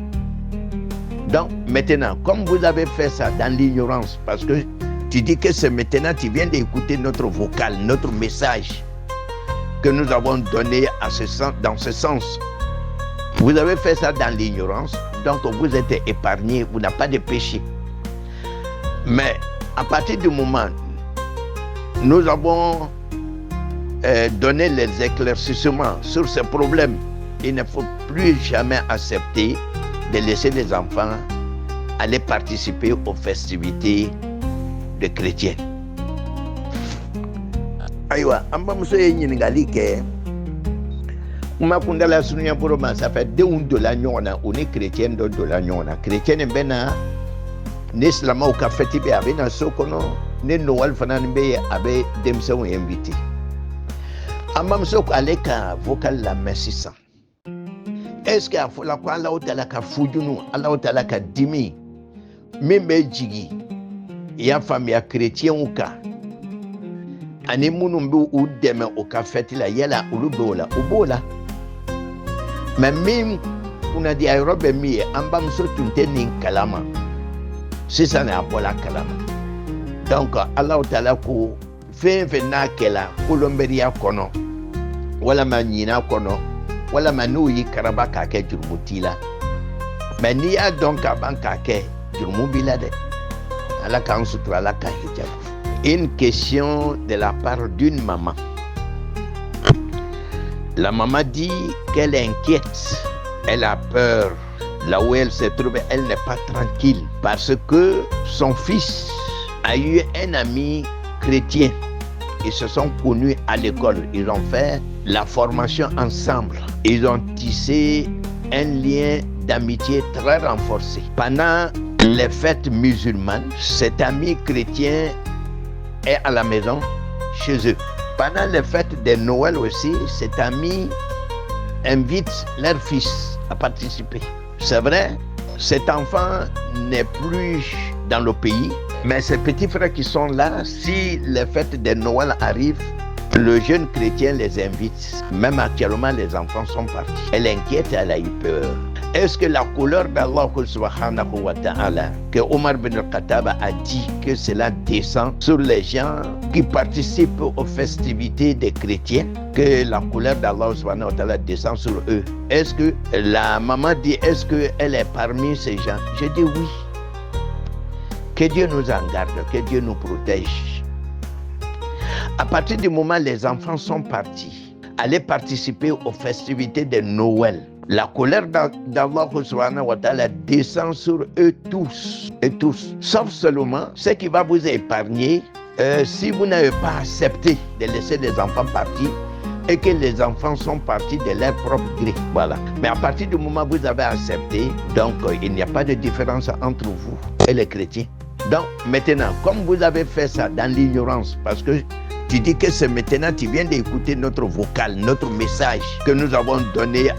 Donc maintenant, comme vous avez fait ça dans l'ignorance, parce que tu dis que c'est maintenant, tu viens d'écouter notre vocal, notre message que nous avons donné dans ce sens. Vous avez fait ça dans l'ignorance, donc vous êtes épargné, vous n'avez pas de péché. Mais à partir du moment où nous avons donné les éclaircissements sur ce problème, il ne faut plus jamais accepter de laisser les enfants aller participer aux festivités des chrétiens. Aywa, amba muso yenyiningali ke Makundala sunya buroma ça fait de la nyona on est chrétien de la nyona chrétien bena n'islama ka feti be abena sokono ne noel fanan be abe demsa on invité amam sok aleka vocal la mesisa est-ce que afola kwa Allah ta'ala ka fujunu Allah ta'ala ka dimi membe jigi ya famille chrétien uka ani munumbu udeme o ka feti la yela ulubola ubola mais kuna di aerobe mi ambam so tuntenin kalama sisa na abola kalama donc Allah ta'ala ko fe na kela kolomberia kono wala manyina kono wala manuyi karaba ka ke jurmutila mais ni ya donc abanka ke jurmubila de ala kan sutra la ka hijab. Une question de la part d'une maman. La maman dit qu'elle est inquiète, elle a peur. Là où elle se trouve, elle n'est pas tranquille parce que son fils a eu un ami chrétien. Ils se sont connus à l'école, ils ont fait la formation ensemble. Ils ont tissé un lien d'amitié très renforcé. Pendant les fêtes musulmanes, cet ami chrétien est à la maison chez eux. Pendant les fêtes de Noël aussi, cet ami invite leur fils à participer. C'est vrai, cet enfant n'est plus dans le pays, mais ses petits frères qui sont là, si les fêtes de Noël arrivent, le jeune chrétien les invite. Même actuellement, les enfants sont partis. Elle est inquiète, elle a eu peur. Est-ce que la couleur d'Allah subhanahu wa ta'ala, que Omar bin al-Khattab a dit que cela descend sur les gens qui participent aux festivités des chrétiens, que la couleur d'Allah subhanahu wa ta'ala descend sur eux? Est-ce que la maman dit, est-ce qu'elle est parmi ces gens? Je dis oui. Que Dieu nous en garde, que Dieu nous protège. À partir du moment où les enfants sont partis, aller participer aux festivités de Noël, la colère d'Allah subhanahu wa ta'ala descend sur eux tous et tous, sauf seulement ce qui va vous épargner si vous n'avez pas accepté de laisser les enfants partir et que les enfants sont partis de leur propre gré. Voilà. Mais à partir du moment où vous avez accepté, donc il n'y a pas de différence entre vous et les chrétiens. Donc maintenant, comme vous avez fait ça dans l'ignorance, parce que tu dis que c'est maintenant, tu viens d'écouter notre vocal, notre message que nous avons donné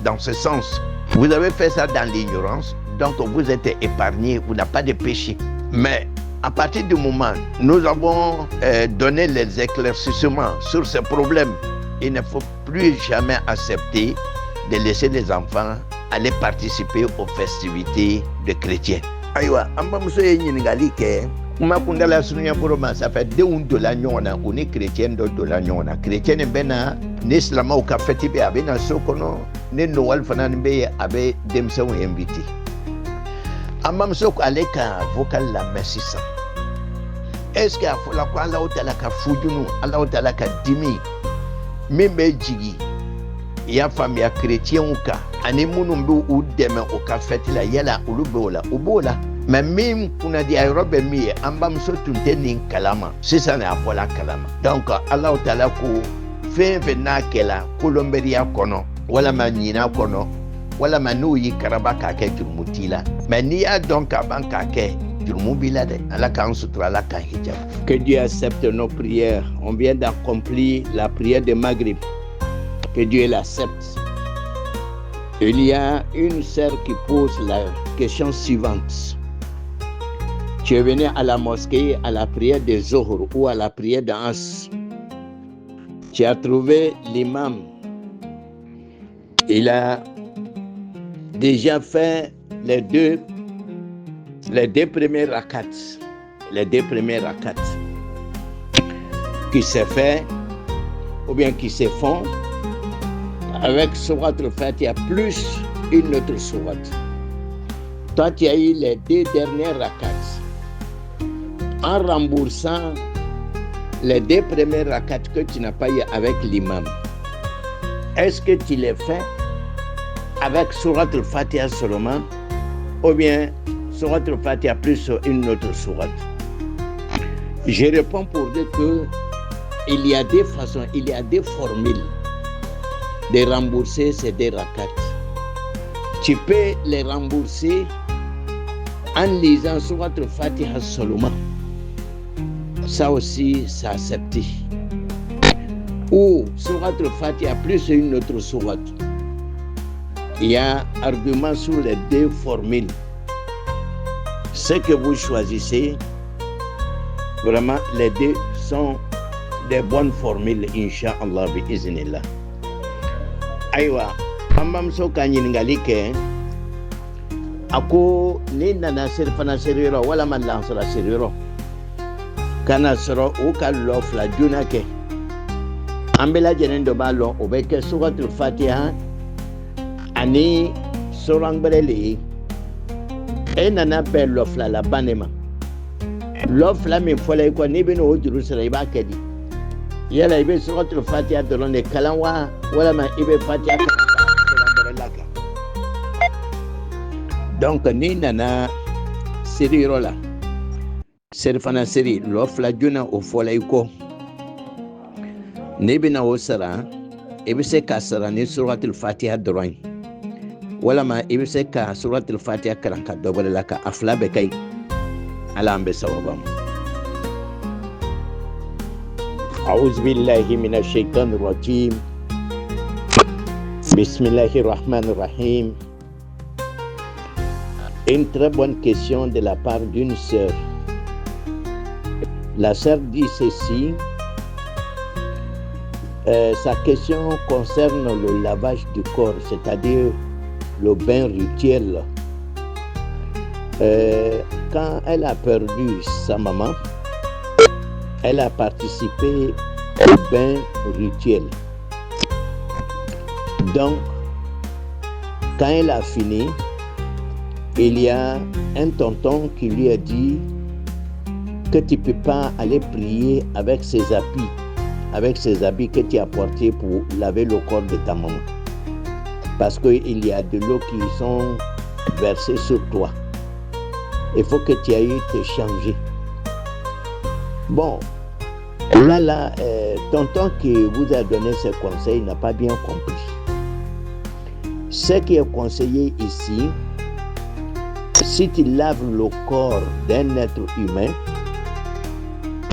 dans ce sens. Vous avez fait ça dans l'ignorance, donc vous êtes épargné, vous n'avez pas de péché. Mais à partir du moment où nous avons donné les éclaircissements sur ce problème, il ne faut plus jamais accepter de laisser les enfants aller participer aux festivités des chrétiens. Aïwa, amba musoye nyingali ke makundala sunya buroma ça fait de la nyona on est chrétien de la nyona chrétien bena n'islama ka feti be abena sokono ne noel fanan be abe demsa on invité amba musok aleka vocal la mesisa est-ce que afola kwa Allah ta'ala ka fujunu Allah ta'ala ka dimi membe jigi ya famille chrétien uka ani munumbu udeme o ka feti la yela ulubola ubola mais kuna di aerobe mi ambam so tuntenin kalama sisa na abola kalama donc Allah ta'ala ko fe na kela kolomberia kono wala manyina kono wala manuyi karaba ka ke jurmutila mais ni ya donc abanka ke jurmubila de ala kan sutra la kan hijab. Que Dieu accepte nos prières. On vient d'accomplir la prière de Maghrib. Que Dieu l'accepte. Il y a une sœur qui pose la question suivante. Tu es venu à la mosquée à la prière de Zohor ou à la prière d'As. Tu as trouvé l'imam. Il a déjà fait les deux premiers rakats. Les deux premiers rakats qui se fait ou bien qui se font avec Surat al-Fatiha plus une autre Surat. Toi, tu as eu les deux derniers rakats. En remboursant les deux premiers rakats que tu n'as pas eu avec l'imam, est-ce que tu les fais avec Surat al-Fatiha seulement ou bien Surat al-Fatiha plus une autre Surat? Je réponds pour dire que il y a des façons, il y a des formules de rembourser ces 2 rakats. Tu peux les rembourser en lisant Surat al-Fatiha seulement. Ça aussi, c'est accepté. Ou Surat al-Fatiha plus une autre surat. Il y a argument sur les 2 formules. Ce que vous choisissez, vraiment, les 2 sont des bonnes formules, Inch'Allah, bi'iznillah. Aywa, ambam so kanyiningali ke, ako ni nana serfana seriro, wala man lansara seriro. Kana soro ou ka lof la juna ke. Ambela jenen do balon, obeke suratul Fatiha, ani sorang beleli, e nana pe lof la banema. Lof la min fola ko ni bino o Jerusalem ba kedi. Yala ibe suratul Fatiha do ne kalanwa wala ma ibe Fatiha ka. Donc ni nana seriro la. Serfana seri lof la juna o fola ko. Ni bina o sara ibe se kasara ni suratul Fatiha doron. Wala ma ibe se ka suratul Fatiha karanka dobale la ka afla be kai. Ala ambe sawabam. أعوذ بالله من الشيطان الرجيم. بسم الله الرحمن الرحيم. Une très bonne question de la part d'une sœur. La sœur dit ceci. Sa question concerne le lavage du corps, c'est-à-dire le bain rituel. Quand elle a perdu sa maman, elle a participé au bain rituel. Donc, quand elle a fini, il y a un tonton qui lui a dit que tu ne peux pas aller prier avec ses habits que tu as portés pour laver le corps de ta maman. Parce qu'il y a de l'eau qui sont versées sur toi. Il faut que tu ailles te changer. Bon, là, tonton qui vous a donné ce conseil n'a pas bien compris. Ce qui est conseillé ici, si tu laves le corps d'un être humain,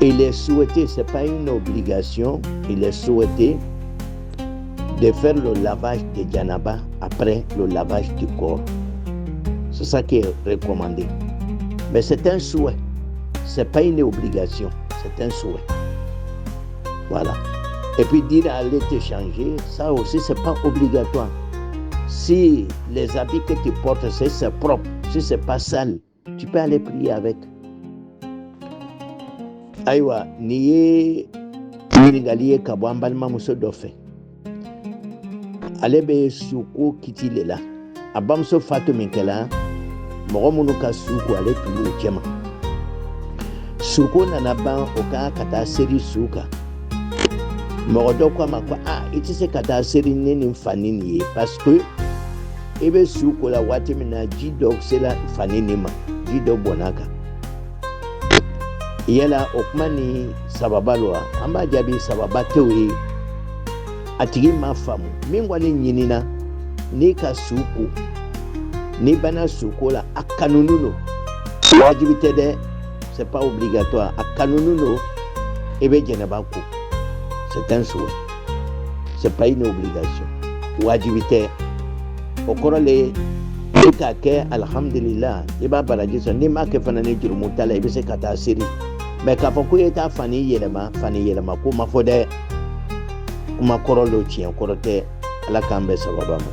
il est souhaité, ce n'est pas une obligation, il est souhaité de faire le lavage de Janaba après le lavage du corps. C'est ça qui est recommandé. Mais c'est un souhait, ce n'est pas une obligation. C'est un souhait. Voilà. Et puis dire aller te changer, ça aussi c'est pas obligatoire. Si les habits que tu portes c'est propre, si c'est pas sale, tu peux aller prier avec. Aïwa, niye niringali kabwambal mamuso dofe. Alebe suku kitile la. Abamso fatu minkela, moromunu ka suku ale pilu chema. Suko nana ban oka kata seri suka. Morodo kwa makwa iti se kata seri nini fanini ye parce que ebe suko la wati mina jidok sela fanini ma jidok bonaka. Yela okmani sababalwa amba jabi sababatewe atigi mafamu mingwa ni nyinina ni ka suko ni bana suko la akanununo wajibite de. C'est pas obligatoire. À Kanounou, c'est un souhait. C'est pas une obligation. Wajibité. Au cours les cas, alhamdulillah, il va balader son nima que fanane jurumutala et c'est kata siri. Mais quand vous êtes à Fanny Yelema, kuma fode, kuma korolo chien, korote, à la cambe sababama.